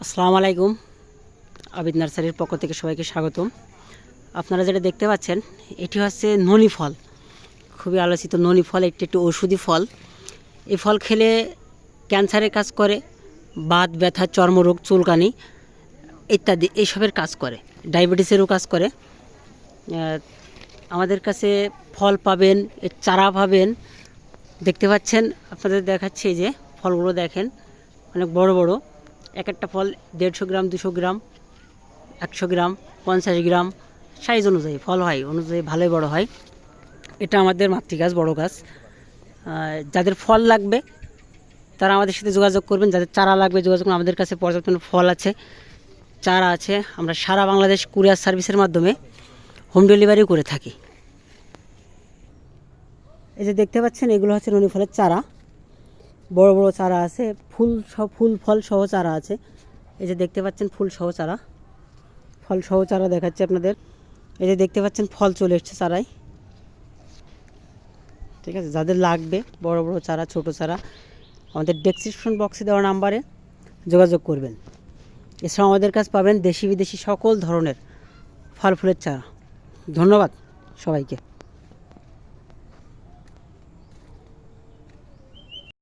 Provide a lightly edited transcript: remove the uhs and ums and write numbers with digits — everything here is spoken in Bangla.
আসসালামু আলাইকুম। আবিদ নার্সারির পক্ষ থেকে সবাইকে স্বাগতম। আপনারা যেটা দেখতে পাচ্ছেন এটি হচ্ছে ননি ফল, খুবই আলোচিত ননি ফল। এটি একটি ঔষধি ফল। এই ফল খেলে ক্যান্সারের কাজ করে, বাত ব্যথা, চর্মরোগ, চুলকানি ইত্যাদি এইসবের কাজ করে, ডায়াবেটিসেরও কাজ করে। আমাদের কাছে ফল পাবেন, এর চারা পাবেন। দেখতে পাচ্ছেন, আপনাদের দেখাচ্ছি, এই যে ফলগুলো দেখেন, অনেক বড় বড়। এক একটা ফল 150 গ্রাম, 200 গ্রাম, 100 গ্রাম, 50 গ্রাম, সাইজ অনুযায়ী, ফল হয় অনুযায়ী ভালোই বড় হয়। এটা আমাদের মাতৃগাছ, বড় গাছ। যাদের ফল লাগবে তারা আমাদের সাথে যোগাযোগ করবেন। যাদের চারা লাগবে যোগাযোগ করুন। আমাদের কাছে পর্যাপ্ত ফল আছে, চারা আছে। আমরা সারা বাংলাদেশ কুরিয়ার সার্ভিসের মাধ্যমে হোম ডেলিভারিও করে থাকি। এই যে দেখতে পাচ্ছেন, এগুলো হচ্ছে ননি ফলের চারা। বড় বড় চারা আছে, ফুল ফল সহ চারা আছে। এই যে দেখতে পাচ্ছেন ফুল সহ চারা, ফল সহ চারা দেখাচ্ছে আপনাদের। এই যে দেখতে পাচ্ছেন ফল চলে এসছে চারায়। ঠিক আছে, যাদের লাগবে বড় বড় চারা, ছোট চারা, আমাদের ডেসক্রিপশন বক্সে দেওয়া নাম্বারে যোগাযোগ করবেন। এছাড়াও আমাদের কাছে পাবেন দেশি বিদেশি সকল ধরনের ফল ফুলের চারা। ধন্যবাদ সবাইকে।